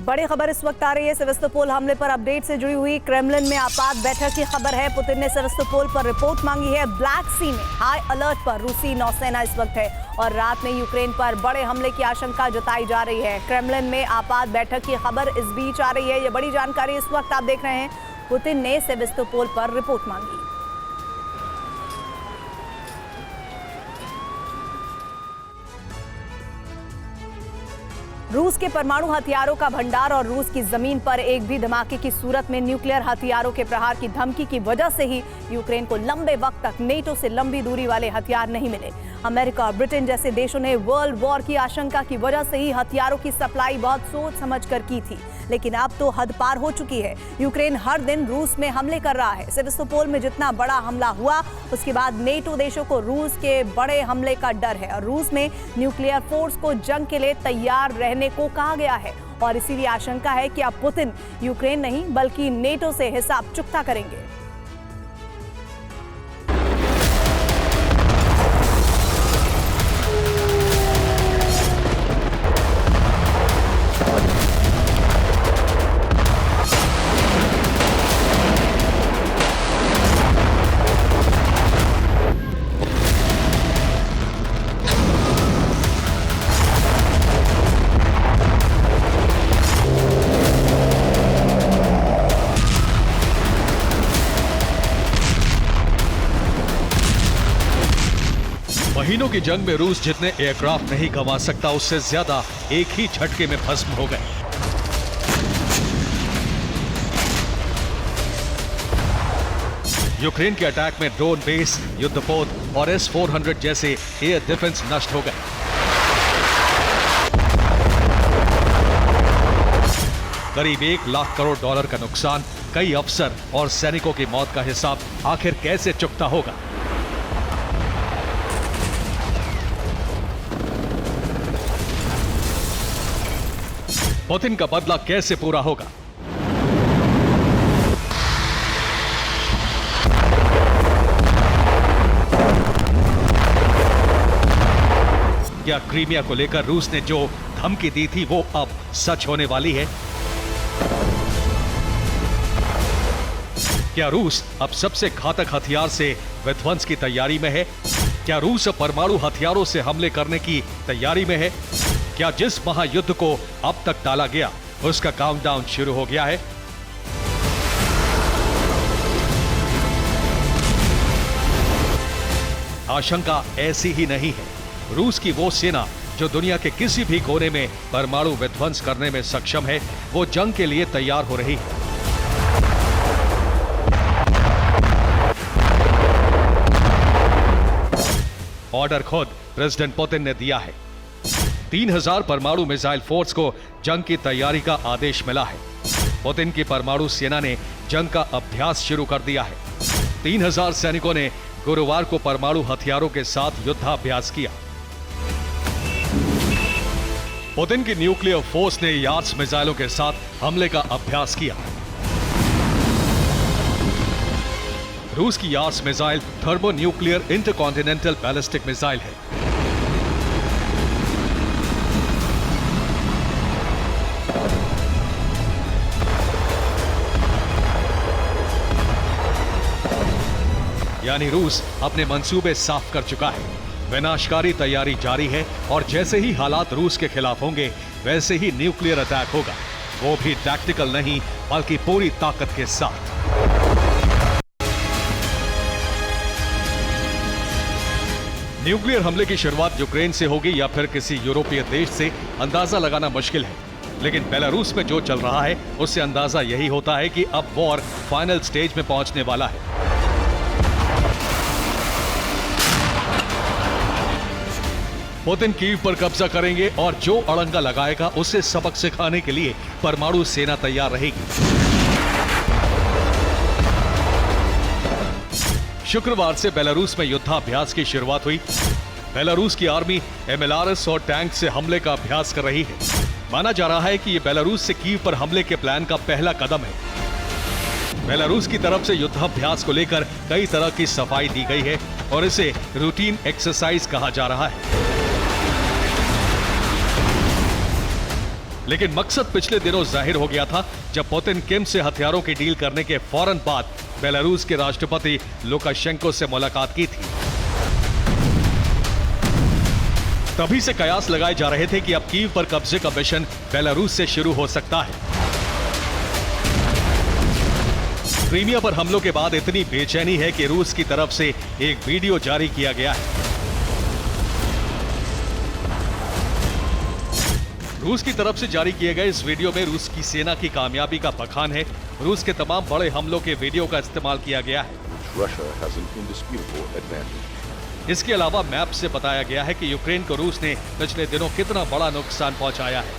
बड़ी खबर इस वक्त आ रही है सेवास्तोपोल हमले पर अपडेट से जुड़ी हुई। क्रेमलिन में आपात बैठक की खबर है। पुतिन ने सेवास्तोपोल पर रिपोर्ट मांगी है। ब्लैक सी में हाई अलर्ट पर रूसी नौसेना इस वक्त है और रात में यूक्रेन पर बड़े हमले की आशंका जताई जा रही है। क्रेमलिन में आपात बैठक की खबर इस बीच आ रही है। ये बड़ी जानकारी इस वक्त आप देख रहे हैं। पुतिन ने सेवास्तोपोल पर रिपोर्ट मांगी। रूस के परमाणु हथियारों का भंडार और रूस की जमीन पर एक भी धमाके की सूरत में न्यूक्लियर हथियारों के प्रहार की धमकी की वजह से ही यूक्रेन को लंबे वक्त तक नेटो से लंबी दूरी वाले हथियार नहीं मिले। अमेरिका और ब्रिटेन जैसे देशों ने वर्ल्ड वॉर की आशंका की वजह से ही हथियारों की सप्लाई बहुत सोच समझकर की थी, लेकिन अब तो हद पार हो चुकी है। यूक्रेन हर दिन रूस में हमले कर रहा है। सेवास्तोपोल में जितना बड़ा हमला हुआ उसके बाद नेटो देशों को रूस के बड़े हमले का डर है और रूस में न्यूक्लियर फोर्स को जंग के लिए तैयार रहने को कहा गया है और इसीलिए आशंका है कि अब पुतिन यूक्रेन नहीं बल्कि नेटो से हिसाब चुकता करेंगे। महीनों की जंग में रूस जितने एयरक्राफ्ट नहीं गंवा सकता उससे ज्यादा एक ही झटके में भस्म हो गए। यूक्रेन के अटैक में ड्रोन बेस, युद्धपोत और S-400 जैसे एयर डिफेंस नष्ट हो गए। करीब $1 लाख करोड़ का नुकसान, कई अफसर और सैनिकों की मौत का हिसाब आखिर कैसे चुकता होगा? पुतिन का बदला कैसे पूरा होगा? क्या क्रीमिया को लेकर रूस ने जो धमकी दी थी वो अब सच होने वाली है? क्या रूस अब सबसे घातक हथियार से विध्वंस की तैयारी में है? क्या रूस परमाणु हथियारों से हमले करने की तैयारी में है? क्या जिस महायुद्ध को अब तक टाला गया उसका काउंटडाउन शुरू हो गया है? आशंका ऐसी ही नहीं है। रूस की वो सेना जो दुनिया के किसी भी कोने में परमाणु विध्वंस करने में सक्षम है, वो जंग के लिए तैयार हो रही है। ऑर्डर खुद प्रेसिडेंट पुतिन ने दिया है। 3000 परमाणु मिसाइल फोर्स को जंग की तैयारी का आदेश मिला है। पुतिन की परमाणु सेना ने जंग का अभ्यास शुरू कर दिया है। 3000 सैनिकों ने गुरुवार को परमाणु हथियारों के साथ युद्धाभ्यास किया। पुतिन की न्यूक्लियर फोर्स ने यार्ड्स मिसाइलों के साथ हमले का अभ्यास किया। रूस की yards missile thermonuclear intercontinental ballistic missile है। यानी रूस अपने मंसूबे साफ कर चुका है। विनाशकारी तैयारी जारी है और जैसे ही हालात रूस के खिलाफ होंगे वैसे ही न्यूक्लियर अटैक होगा, वो भी टैक्टिकल नहीं बल्कि पूरी ताकत के साथ। न्यूक्लियर हमले की शुरुआत यूक्रेन से होगी या फिर किसी यूरोपीय देश से, अंदाजा लगाना मुश्किल है, लेकिन बेलारूस में जो चल रहा है उससे अंदाजा यही होता है कि अब वॉर फाइनल स्टेज में पहुंचने वाला है। पुतिन कीव पर कब्जा करेंगे और जो अड़ंगा लगाएगा उसे सबक सिखाने के लिए परमाणु सेना तैयार रहेगी। शुक्रवार से बेलारूस में युद्धाभ्यास की शुरुआत हुई। बेलारूस की आर्मी MLRS और टैंक से हमले का अभ्यास कर रही है। माना जा रहा है कि यह बेलारूस से कीव पर हमले के प्लान का पहला कदम है। बेलारूस की तरफ से युद्धाभ्यास को लेकर कई तरह की सफाई दी गई है और इसे रूटीन एक्सरसाइज कहा जा रहा है। लेकिन मकसद पिछले दिनों जाहिर हो गया था जब पुतिन किम से हथियारों की डील करने के फौरन बाद बेलारूस के राष्ट्रपति लुकाशेंको से मुलाकात की थी। तभी से कयास लगाए जा रहे थे कि अब कीव पर कब्जे का मिशन बेलारूस से शुरू हो सकता है। क्रीमिया पर हमलों के बाद इतनी बेचैनी है कि रूस की तरफ से एक वीडियो जारी किया गया है। रूस की तरफ से जारी किए गए इस वीडियो में रूस की सेना की कामयाबी का बखान है। रूस के तमाम बड़े हमलों के वीडियो का इस्तेमाल किया गया है। इसके अलावा मैप से बताया गया है कि यूक्रेन को रूस ने पिछले दिनों कितना बड़ा नुकसान पहुंचाया है।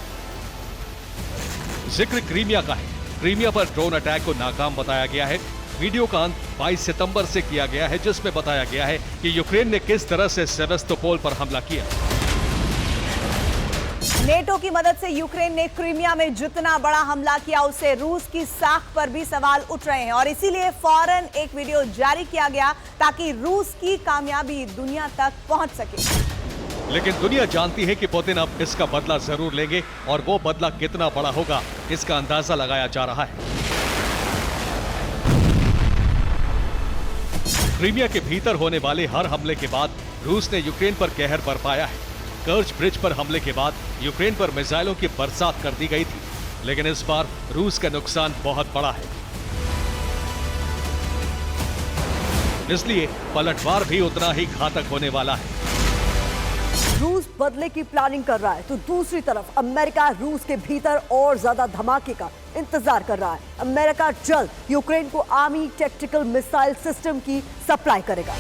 जिक्र क्रीमिया का है। क्रीमिया पर ड्रोन अटैक को नाकाम बताया गया है। वीडियो का अंत 22 सितंबर से किया गया है, जिसमें बताया गया है कि यूक्रेन ने किस तरह से सेवेस्तोपोल पर हमला किया। नेटो की मदद से यूक्रेन ने क्रीमिया में जितना बड़ा हमला किया उससे रूस की साख पर भी सवाल उठ रहे हैं और इसीलिए फौरन एक वीडियो जारी किया गया ताकि रूस की कामयाबी दुनिया तक पहुंच सके। लेकिन दुनिया जानती है कि पुतिन अब इसका बदला जरूर लेंगे और वो बदला कितना बड़ा होगा इसका अंदाजा लगाया जा रहा है। क्रीमिया के भीतर होने वाले हर हमले के बाद रूस ने यूक्रेन पर कहर बरपाया है। कर्च ब्रिज पर हमले के बाद यूक्रेन पर मिसाइलों की बरसात कर दी गई थी, लेकिन इस बार रूस का नुकसान बहुत बड़ा है। इसलिए पलटवार भी उतना ही घातक होने वाला है। रूस बदले की प्लानिंग कर रहा है तो दूसरी तरफ अमेरिका रूस के भीतर और ज्यादा धमाके का इंतजार कर रहा है। अमेरिका जल्द यूक्रेन को आर्मी टैक्टिकल मिसाइल सिस्टम की सप्लाई करेगा।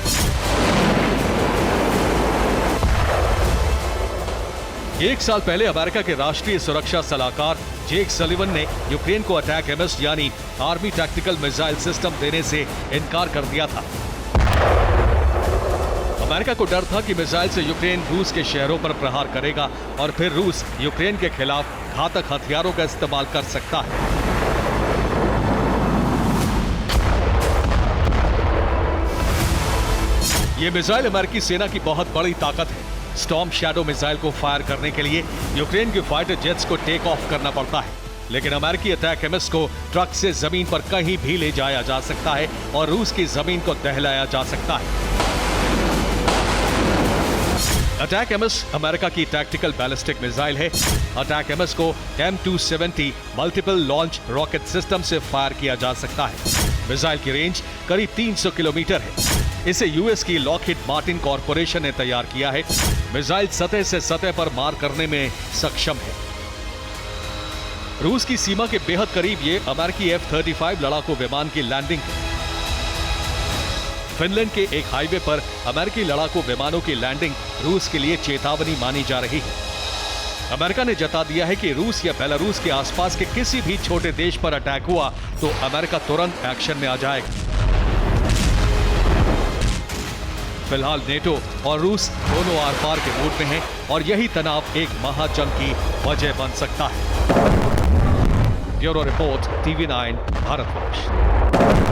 एक साल पहले अमेरिका के राष्ट्रीय सुरक्षा सलाहकार जेक सलिवन ने यूक्रेन को अटैक एमएस यानी आर्मी टैक्टिकल मिसाइल सिस्टम देने से इनकार कर दिया था। अमेरिका को डर था कि मिसाइल से यूक्रेन रूस के शहरों पर प्रहार करेगा और फिर रूस यूक्रेन के खिलाफ घातक हथियारों का इस्तेमाल कर सकता है। यह मिसाइल अमेरिकी सेना की बहुत बड़ी ताकत है। स्टॉर्म शैडो मिसाइल को फायर करने के लिए यूक्रेन के फाइटर जेट्स को टेक ऑफ करना पड़ता है, लेकिन अमेरिकी अटैक एमएस को ट्रक से जमीन पर कहीं भी ले जाया जा सकता है और रूस की जमीन को दहलाया जा सकता है। अटैक एमएस अमेरिका की टैक्टिकल बैलिस्टिक मिसाइल है। अटैक एमएस को M270 multiple launch rocket system से फायर किया जा सकता है। मिसाइल की रेंज करीब 300 किलोमीटर है। इसे यूएस की लॉकहीड मार्टिन कॉरपोरेशन ने तैयार किया है। मिसाइल सतह से सतह पर मार करने में सक्षम है। रूस की सीमा के बेहद करीब ये अमेरिकी F-35 लड़ाकू विमान की लैंडिंग है। फिनलैंड के एक हाईवे पर अमेरिकी लड़ाकू विमानों की लैंडिंग रूस के लिए चेतावनी मानी जा रही है। अमेरिका ने जता दिया है कि रूस या बेलारूस के आसपास के किसी भी छोटे देश पर अटैक हुआ तो अमेरिका तुरंत एक्शन में आ जाएगा। फिलहाल नेटो और रूस दोनों आर पार के मूड में हैं और यही तनाव एक महाजंग की वजह बन सकता है। Bureau report TV9 Bharatvarsh.